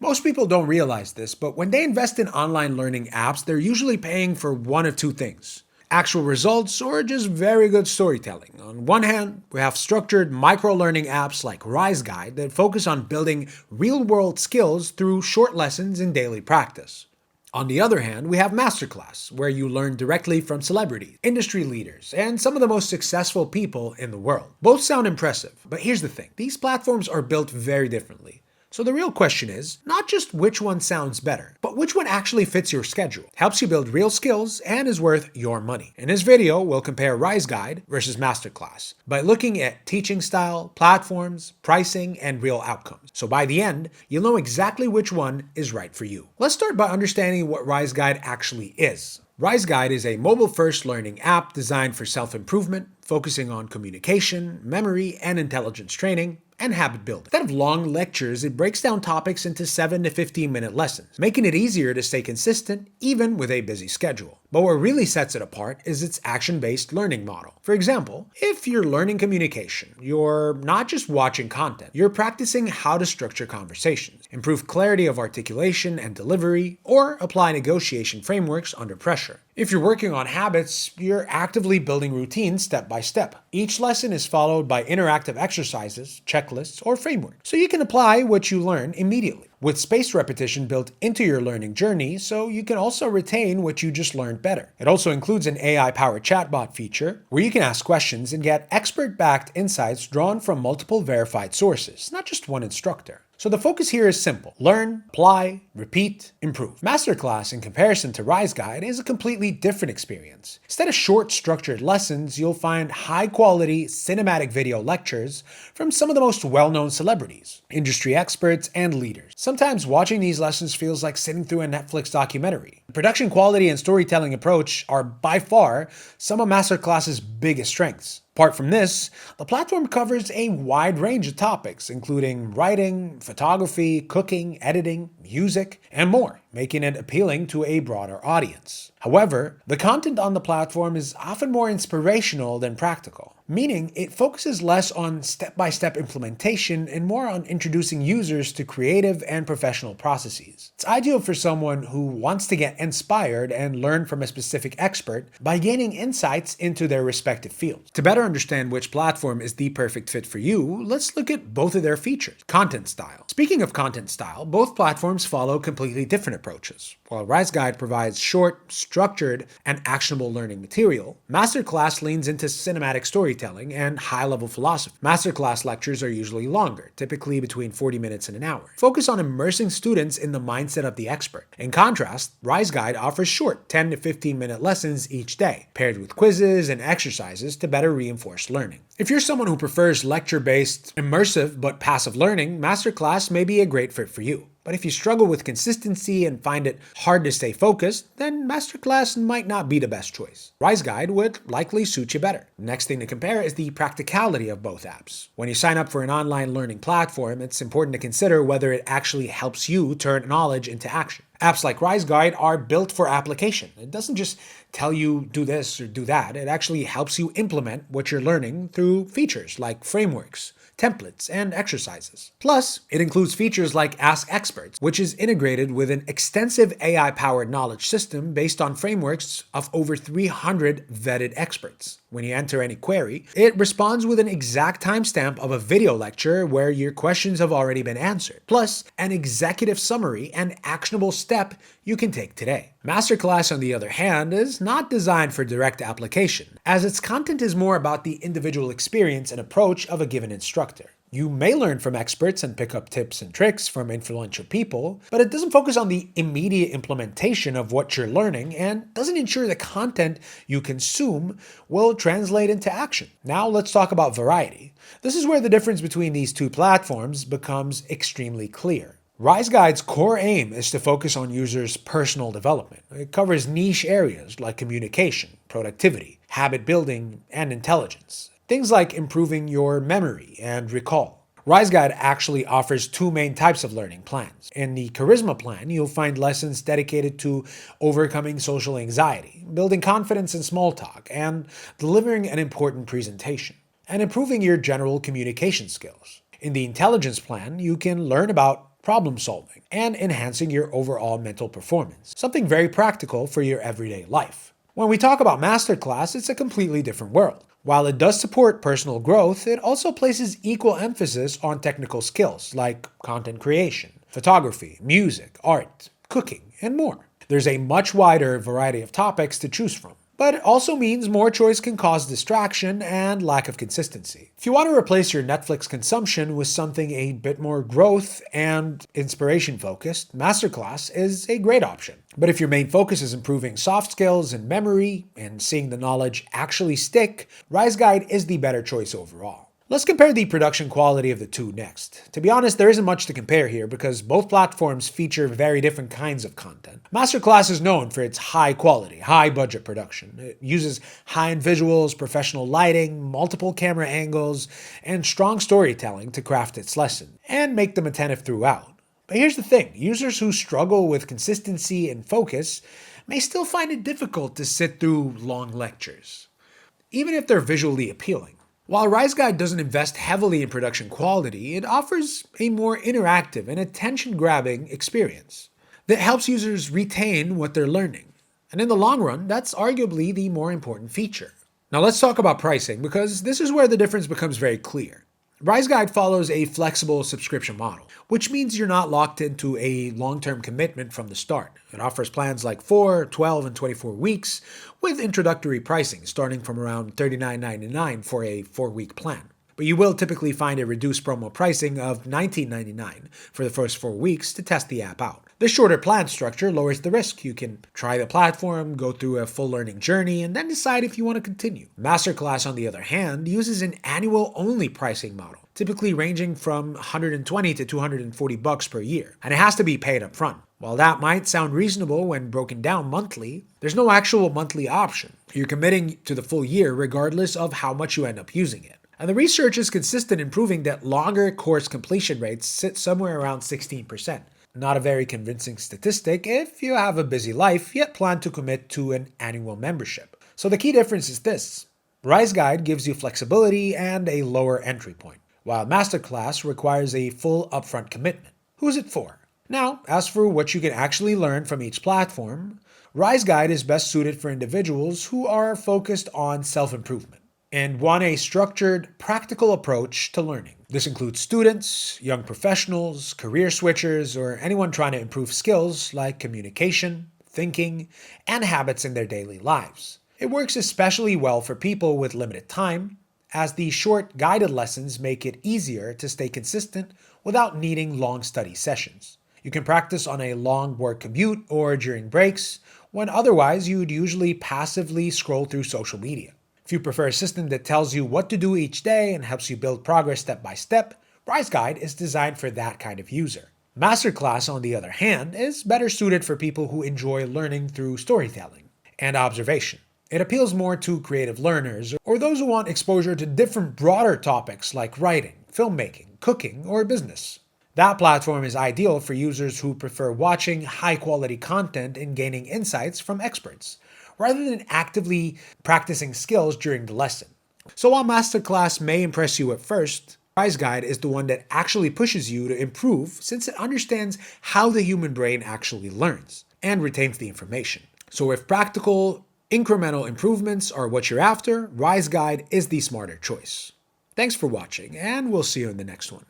Most people don't realize this, but when they invest in online learning apps, they're usually paying for one of two things: actual results or just very good storytelling. On one hand, we have structured micro-learning apps like RiseGuide that focus on building real-world skills through short lessons and daily practice. On the other hand, we have MasterClass, where you learn directly from celebrities, industry leaders, and some of the most successful people in the world. Both sound impressive, but here's the thing: these platforms are built very differently. So the real question is not just which one sounds better, but which one actually fits your schedule, helps you build real skills, and is worth your money. In this video, we'll compare RiseGuide versus MasterClass by looking at teaching style, platforms, pricing, and real outcomes. So by the end, you'll know exactly which one is right for you. Let's start by understanding what RiseGuide actually is. RiseGuide is a mobile-first learning app designed for self-improvement, focusing on communication, memory, and intelligence training, and habit building. Instead of long lectures, it breaks down topics into 7 to 15-minute lessons, making it easier to stay consistent even with a busy schedule. But what really sets it apart is its action-based learning model. For example, if you're learning communication, you're not just watching content, you're practicing how to structure conversations, improve clarity of articulation and delivery, or apply negotiation frameworks under pressure. If you're working on habits, you're actively building routines step by step. Each lesson is followed by interactive exercises, checklists, or frameworks, so you can apply what you learn immediately, with spaced repetition built into your learning journey so you can also retain what you just learned better. It also includes an AI-powered chatbot feature where you can ask questions and get expert-backed insights drawn from multiple verified sources, not just one instructor. So the focus here is simple: learn, apply, repeat, improve. MasterClass, in comparison to RiseGuide, is a completely different experience. Instead of short, structured lessons, you'll find high-quality cinematic video lectures from some of the most well-known celebrities, industry experts, and leaders. Sometimes watching these lessons feels like sitting through a Netflix documentary. The production quality and storytelling approach are by far some of MasterClass's biggest strengths. Apart from this, the platform covers a wide range of topics, including writing, photography, cooking, editing, music, and more, making it appealing to a broader audience. However, the content on the platform is often more inspirational than practical, meaning it focuses less on step-by-step implementation and more on introducing users to creative and professional processes. It's ideal for someone who wants to get inspired and learn from a specific expert by gaining insights into their respective fields. To better understand which platform is the perfect fit for you, let's look at both of their features. Content style. Speaking of content style, both platforms follow completely different approaches. While RiseGuide provides short, structured, and actionable learning material, MasterClass leans into cinematic storytelling and high-level philosophy. MasterClass lectures are usually longer, typically between 40 minutes and an hour, focus on immersing students in the mindset of the expert. In contrast, RiseGuide offers short 10 to 15-minute lessons each day, paired with quizzes and exercises to better reinforce learning. If you're someone who prefers lecture-based, immersive but passive learning, MasterClass may be a great fit for you. But if you struggle with consistency and find it hard to stay focused, then MasterClass might not be the best choice. RiseGuide would likely suit you better. The next thing to compare is the practicality of both apps. When you sign up for an online learning platform, it's important to consider whether it actually helps you turn knowledge into action. Apps like RiseGuide are built for application. It doesn't just tell you do this or do that. It actually helps you implement what you're learning through features like frameworks, templates, and exercises. Plus, it includes features like Ask Experts, which is integrated with an extensive AI-powered knowledge system based on frameworks of over 300 vetted experts. When you enter any query, it responds with an exact timestamp of a video lecture where your questions have already been answered, plus an executive summary and actionable step you can take today. MasterClass, on the other hand, is not designed for direct application, as its content is more about the individual experience and approach of a given instructor. You may learn from experts and pick up tips and tricks from influential people, but it doesn't focus on the immediate implementation of what you're learning and doesn't ensure the content you consume will translate into action. Now let's talk about variety. This is where the difference between these two platforms becomes extremely clear. RiseGuide's core aim is to focus on users' personal development. It covers niche areas like communication, productivity, habit building, and intelligence. Things like improving your memory and recall. RiseGuide actually offers two main types of learning plans. In the Charisma plan, you'll find lessons dedicated to overcoming social anxiety, building confidence in small talk, and delivering an important presentation, and improving your general communication skills. In the Intelligence plan, you can learn about problem solving, and enhancing your overall mental performance. Something very practical for your everyday life. When we talk about MasterClass, it's a completely different world. While it does support personal growth, it also places equal emphasis on technical skills like content creation, photography, music, art, cooking, and more. There's a much wider variety of topics to choose from. But it also means more choice can cause distraction and lack of consistency. If you want to replace your Netflix consumption with something a bit more growth and inspiration focused, MasterClass is a great option. But if your main focus is improving soft skills and memory and seeing the knowledge actually stick, RiseGuide is the better choice overall. Let's compare the production quality of the two next. To be honest, there isn't much to compare here because both platforms feature very different kinds of content. MasterClass is known for its high quality, high budget production. It uses high-end visuals, professional lighting, multiple camera angles, and strong storytelling to craft its lesson and make them attentive throughout. But here's the thing, users who struggle with consistency and focus may still find it difficult to sit through long lectures, even if they're visually appealing. While RiseGuide doesn't invest heavily in production quality, it offers a more interactive and attention-grabbing experience that helps users retain what they're learning. And in the long run, that's arguably the more important feature. Now let's talk about pricing because this is where the difference becomes very clear. RiseGuide follows a flexible subscription model, which means you're not locked into a long-term commitment from the start. It offers plans like 4, 12, and 24 weeks with introductory pricing starting from around $39.99 for a 4-week plan. But you will typically find a reduced promo pricing of $19.99 for the first 4 weeks to test the app out. This shorter plan structure lowers the risk. You can try the platform, go through a full learning journey, and then decide if you want to continue. MasterClass, on the other hand, uses an annual-only pricing model, typically ranging from $120 to $240 per year, and it has to be paid up front. While that might sound reasonable when broken down monthly, there's no actual monthly option. You're committing to the full year regardless of how much you end up using it. And the research is consistent in proving that longer course completion rates sit somewhere around 16%. Not a very convincing statistic if you have a busy life yet plan to commit to an annual membership. So the key difference is this. RiseGuide gives you flexibility and a lower entry point, while MasterClass requires a full upfront commitment. Who's it for? Now, as for what you can actually learn from each platform, RiseGuide is best suited for individuals who are focused on self-improvement and want a structured, practical approach to learning. This includes students, young professionals, career switchers, or anyone trying to improve skills like communication, thinking, and habits in their daily lives. It works especially well for people with limited time, as the short guided lessons make it easier to stay consistent without needing long study sessions. You can practice on a long work commute or during breaks, when otherwise you'd usually passively scroll through social media. If you prefer a system that tells you what to do each day and helps you build progress step by step, RiseGuide is designed for that kind of user. MasterClass, on the other hand, is better suited for people who enjoy learning through storytelling and observation. It appeals more to creative learners or those who want exposure to different broader topics like writing, filmmaking, cooking, or business. That platform is ideal for users who prefer watching high-quality content and gaining insights from experts, rather than actively practicing skills during the lesson. So while MasterClass may impress you at first, RiseGuide is the one that actually pushes you to improve since it understands how the human brain actually learns and retains the information. So if practical, incremental improvements are what you're after, RiseGuide is the smarter choice. Thanks for watching, and we'll see you in the next one.